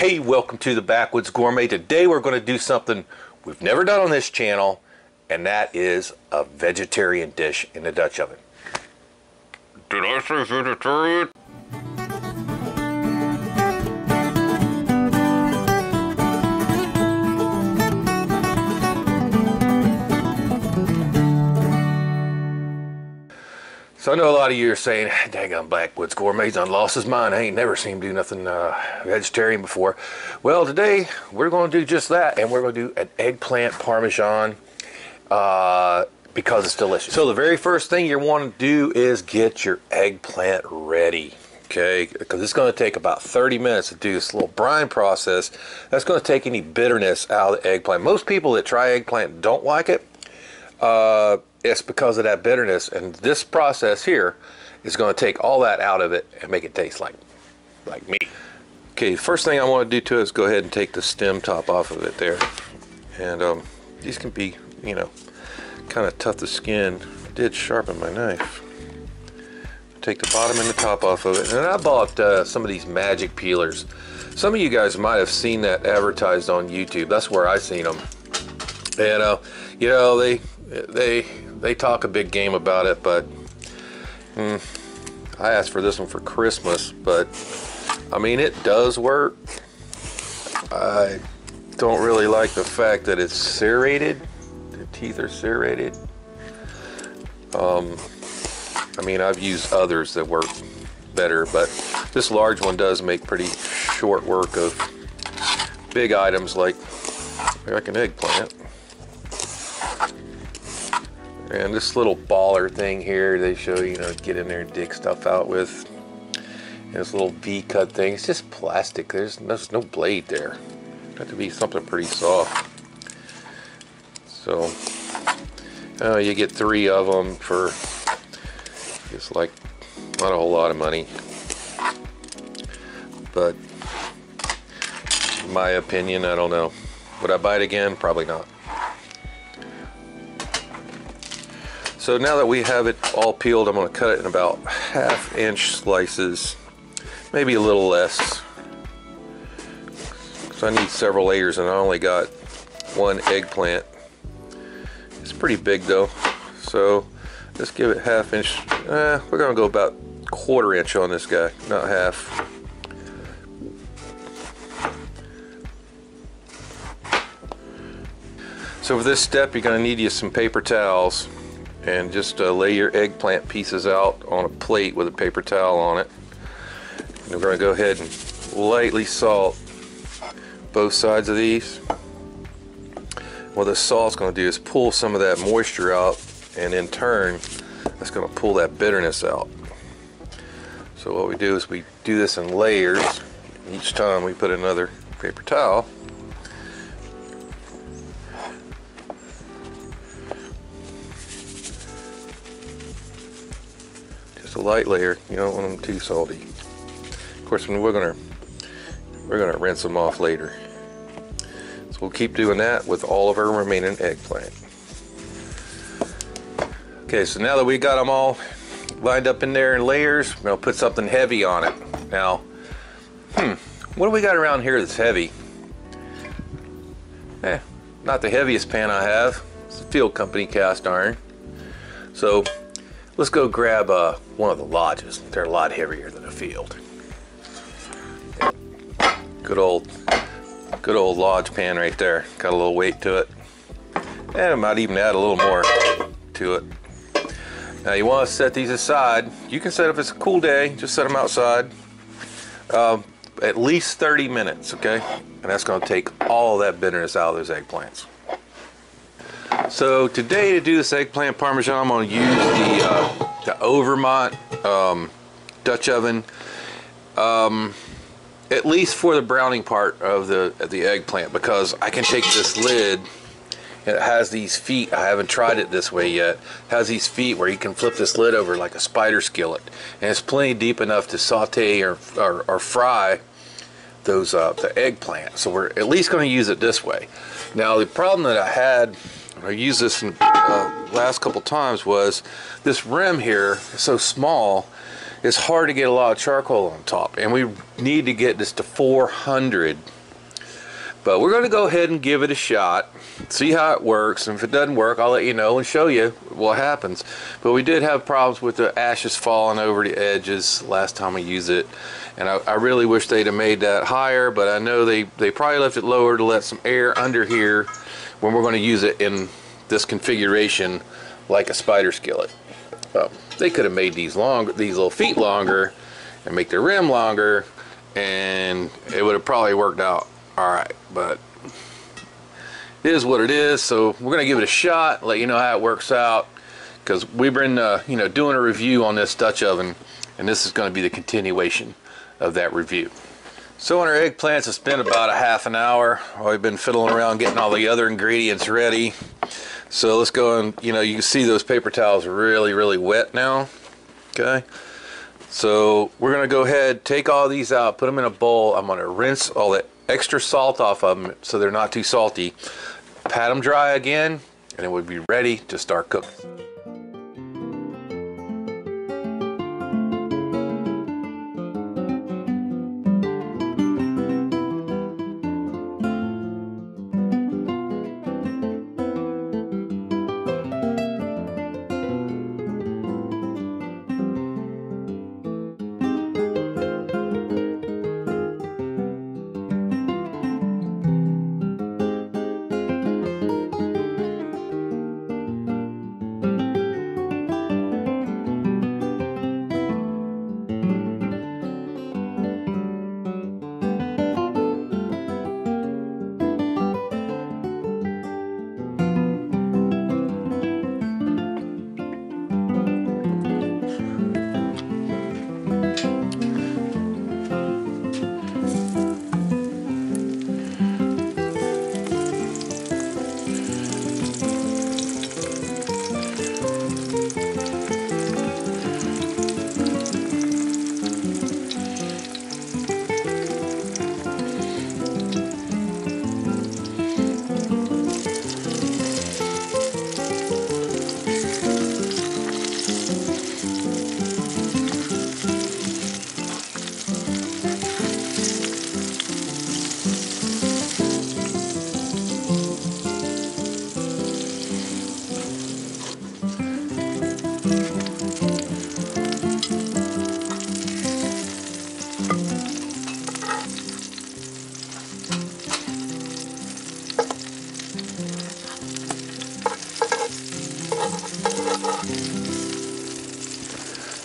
Hey, welcome to the Backwoods Gourmet. Today we're going to do something we've never done on this channel, and that is a vegetarian dish in the Dutch oven. Did I say vegetarian? So I know a lot of you are saying, daggone Backwoods Gourmet's done lost his mind. I ain't never seen him do nothing vegetarian before. Well, today we're going to do just that, and we're going to do an eggplant parmesan because it's delicious. So the very first thing you want to do is get your eggplant ready, okay? Because it's going to take about 30 minutes to do this little brine process. That's going to take any bitterness out of the eggplant. Most people that try eggplant don't like it. It's because of that bitterness, and this process here is going to take all that out of it and make it taste like meat. Okay, first thing I want to do to it is go ahead and take the stem top off of it there. And these can be, you know, kind of tough to skin. I did sharpen my knife. Take the bottom and the top off of it. And I bought some of these magic peelers. Some of you guys might have seen that advertised on YouTube. That's where I seen them. And you know, they talk a big game about it, but I asked for this one for Christmas, but I mean, it does work. I don't really like the fact that it's serrated. The teeth are serrated. I mean, I've used others that work better, but this large one does make pretty short work of big items like an eggplant. And this little baller thing here, they show you, get in there and dig stuff out with. And this little V-cut thing, it's just plastic. There's no blade there. It has to be something pretty soft. So, you get 3 of them for just like not a whole lot of money. But in my opinion, I don't know. Would I buy it again? Probably not. So now that we have it all peeled, I'm going to cut it in about 1/2-inch slices, maybe a little less. So I need several layers, and I only got 1 eggplant. It's pretty big though, so let's give it 1/2-inch. We're going to go about 1/4 inch on this guy, not half. So for this step, you're going to need you some paper towels. And just lay your eggplant pieces out on a plate with a paper towel on it. And we're going to go ahead and lightly salt both sides of these. What the salt's going to do is pull some of that moisture out, and in turn, that's going to pull that bitterness out. So what we do is we do this in layers. Each time we put another paper towel. A light layer. You don't want them too salty. Of course, we're gonna rinse them off later. So we'll keep doing that with all of our remaining eggplant. Okay, so now that we got them all lined up in there in layers, we're gonna put something heavy on it. Now, what do we got around here that's heavy? Not the heaviest pan I have. It's a Field Company cast iron. So let's go grab one of the lodges. They're a lot heavier than a Field. Good old lodge pan right there. Got a little weight to it. And I might even add a little more to it. Now you want to set these aside. You can set, if it's a cool day, just set them outside. At least 30 minutes, okay? And that's going to take all that bitterness out of those eggplants. So today, to do this eggplant parmesan, I'm going to use the Overmont Dutch oven, at least for the browning part of the eggplant, because I can take this lid, and it has these feet. I haven't tried it this way yet. It has these feet where you can flip this lid over like a spider skillet, and it's plenty deep enough to saute or fry those the eggplant. So we're at least going to use it this way. Now the problem that I had, I used this last couple times, was this rim here is so small, it's hard to get a lot of charcoal on top, and we need to get this to 400. But we're going to go ahead and give it a shot, see how it works, and if it doesn't work, I'll let you know and show you what happens. But we did have problems with the ashes falling over the edges last time we used it, and I really wish they'd have made that higher, but I know they probably left it lower to let some air under here when we're going to use it in this configuration like a spider skillet. They could have made these longer, these little feet longer, and make the rim longer, and it would have probably worked out alright, but it is what it is. So we're gonna give it a shot, let you know how it works out, because we've been you know, doing a review on this Dutch oven, and this is going to be the continuation of that review. So on our eggplants, it's been about a half an hour. We've been fiddling around getting all the other ingredients ready. So let's go, and you know, you can see those paper towels are really wet now. Okay, so we're gonna go ahead, take all these out, put them in a bowl. I'm gonna rinse all the extra salt off of them so they're not too salty, pat them dry again, and it would be ready to start cooking.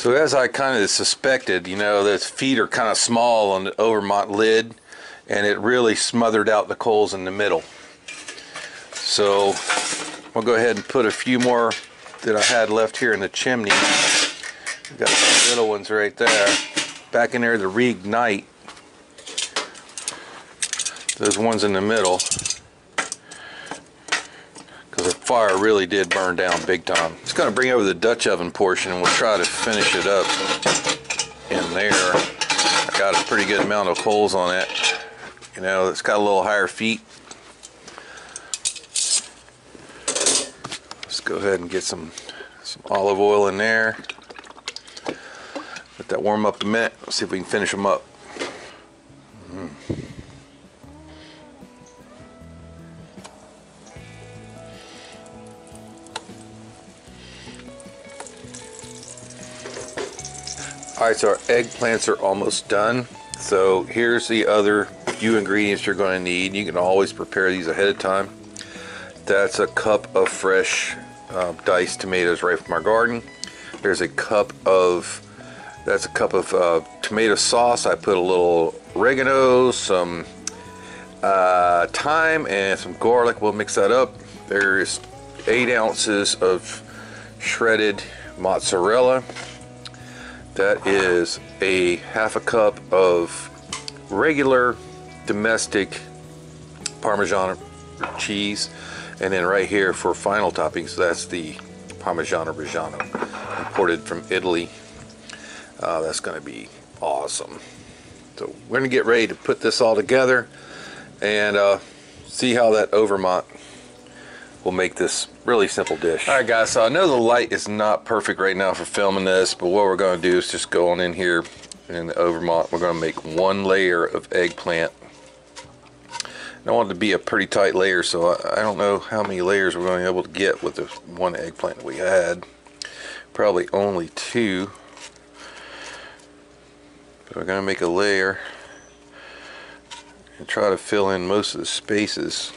So as I kind of suspected, you know, the feet are kind of small on the Overmont lid, and it really smothered out the coals in the middle. So I'll go ahead and put a few more that I had left here in the chimney. Got some little ones right there. Back in there to reignite those ones in the middle, because the fire really did burn down big time. Just going to bring over the Dutch oven portion, and we'll try to finish it up in there. I got a pretty good amount of coals on it. You know, it's got a little higher feet. Let's go ahead and get some olive oil in there. Let that warm up a minute. Let's see if we can finish them up. Alright, so our eggplants are almost done. So here's the other few ingredients you're going to need. You can always prepare these ahead of time. That's a cup of fresh diced tomatoes right from our garden. There's a cup of, that's a cup of tomato sauce. I put a little oregano, some thyme, and some garlic. We'll mix that up. There's 8 ounces of shredded mozzarella. That is a half a cup of regular domestic Parmesan cheese, and then right here for final toppings, that's the Parmigiana Reggiano, imported from Italy. That's going to be awesome. So we're going to get ready to put this all together and see how that Overmont will make this really simple dish. All right, guys, so I know the light is not perfect right now for filming this, but what we're going to do is just go on in here in the Overmont. We're going to make one layer of eggplant. And I want it to be a pretty tight layer, so I don't know how many layers we're going to be able to get with the one eggplant that we had. Probably only 2. But we're going to make a layer and try to fill in most of the spaces.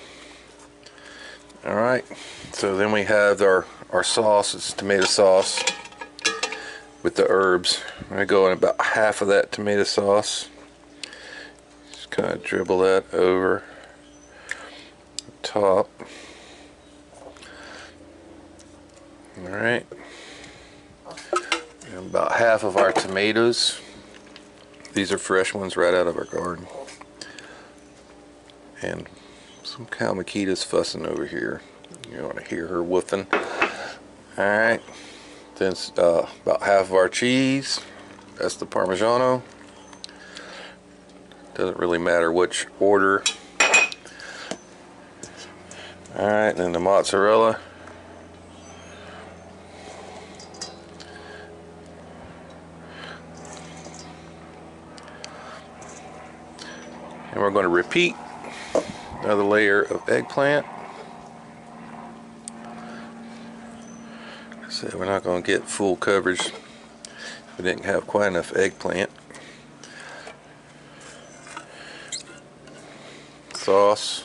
Alright, so then we have our sauce. It's tomato sauce with the herbs. I'm going to go in about half of that tomato sauce. Just kind of dribble that over the top. Alright, and about half of our tomatoes. These are fresh ones right out of our garden. And some cow Makita's fussing over here. You want to hear her woofing. Alright, then about half of our cheese. That's the Parmigiano. Doesn't really matter which order. Alright, then the mozzarella. And we're going to repeat another layer of eggplant. So we're not going to get full coverage. We didn't have quite enough eggplant. Sauce.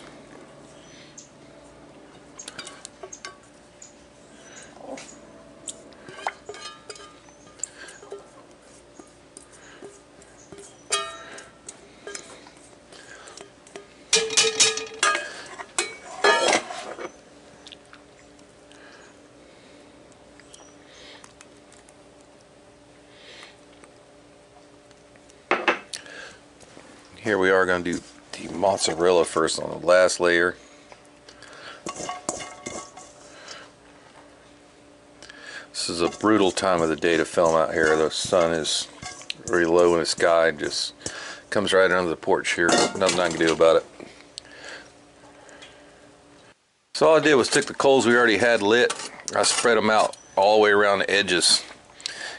Here we are going to do the mozzarella first on the last layer. This is a brutal time of the day to film out here. The sun is very low in the sky, just comes right under the porch here. Nothing I can do about it. So all I did was took the coals we already had lit. I spread them out all the way around the edges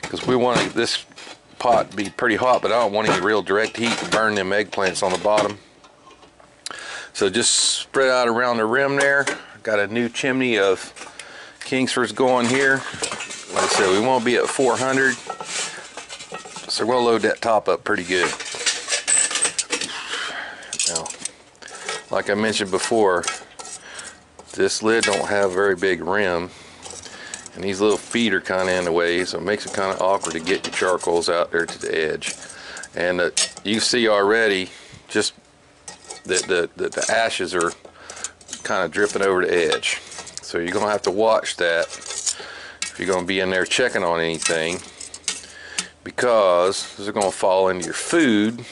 because we wanted this pot to be pretty hot, but I don't want any real direct heat to burn them eggplants on the bottom. So just spread out around the rim there. Got a new chimney of Kingsford's going here. Like I said, we won't be at 400, so we'll load that top up pretty good. Now, like I mentioned before, this lid don't have a very big rim, and these little feet are kind of in the way, so it makes it kind of awkward to get your charcoals out there to the edge. And you see already just that the ashes are kind of dripping over the edge. So you're going to have to watch that if you're going to be in there checking on anything, because this is going to fall into your food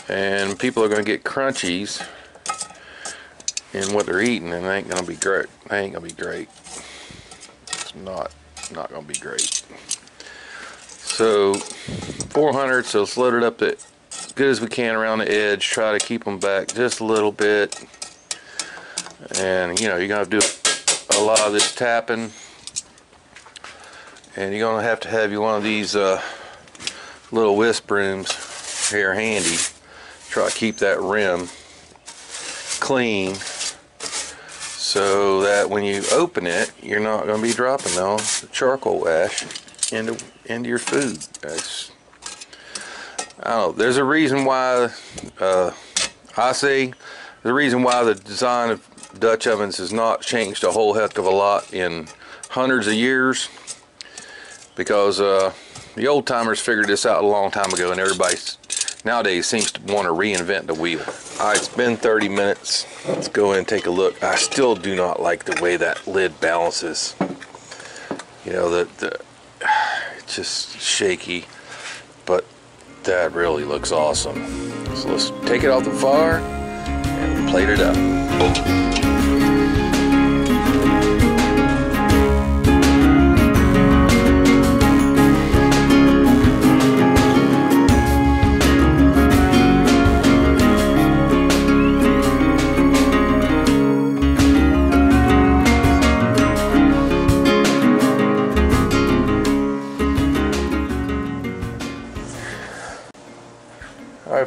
and people are going to get crunchies in what they're eating, and it ain't going to be great. It ain't going to be great. Not gonna be great. So 400, so let's load it up as good as we can around the edge. Try to keep them back just a little bit, and you know, you're gonna do a lot of this tapping, and you're gonna have to have you one of these little whisk brooms here handy. Try to keep that rim clean, so that when you open it, you're not going to be dropping all the charcoal ash into your food. I don't know. There's a reason why the reason why the design of Dutch ovens has not changed a whole heck of a lot in hundreds of years, because the old timers figured this out a long time ago, and everybody nowadays seems to want to reinvent the wheel. Alright, it's been 30 minutes. Let's go in and take a look. I still do not like the way that lid balances. You know, it's just shaky, but that really looks awesome. So let's take it off the fire and plate it up.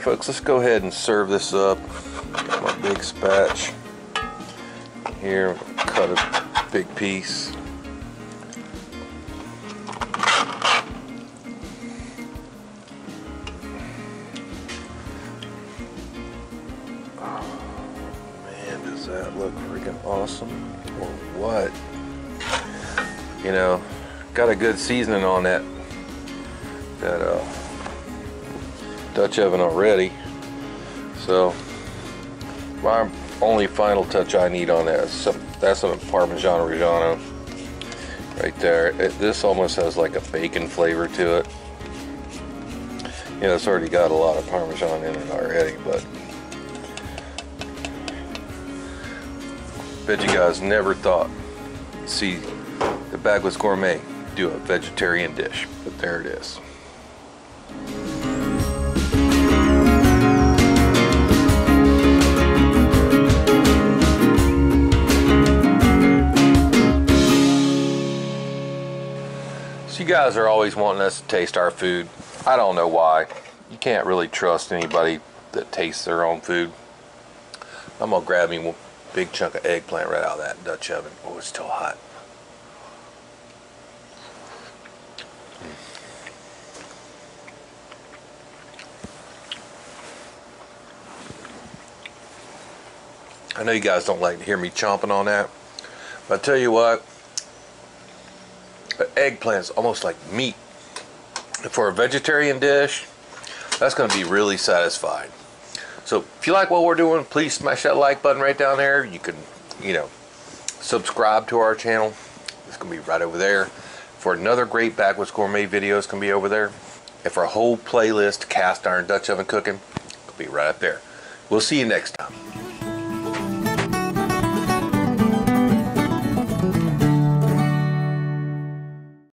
folks, let's go ahead and serve this up. Got my big spatch here. Cut a big piece. Oh man, does that look freaking awesome or what? You know, got a good seasoning on that Dutch oven already. So my only final touch I need on that is that's some Parmigiana Reggiano right there. This almost has like a bacon flavor to it. You know, it's already got a lot of Parmesan in it already, but bet you guys never thought you'd see the Backwoods Gourmet do a vegetarian dish, but there it is. So you guys are always wanting us to taste our food. I don't know why. You can't really trust anybody that tastes their own food. I'm gonna grab me one big chunk of eggplant right out of that Dutch oven. Oh, it's still hot. I know you guys don't like to hear me chomping on that, but I tell you what, the eggplant's almost like meat. For a vegetarian dish, that's going to be really satisfying. So if you like what we're doing, please smash that like button right down there. You can, you know, subscribe to our channel. It's going to be right over there. For another great Backwoods Gourmet video, it's going to be over there. And for a whole playlist, cast iron Dutch oven cooking, it'll be right up there. We'll see you next time.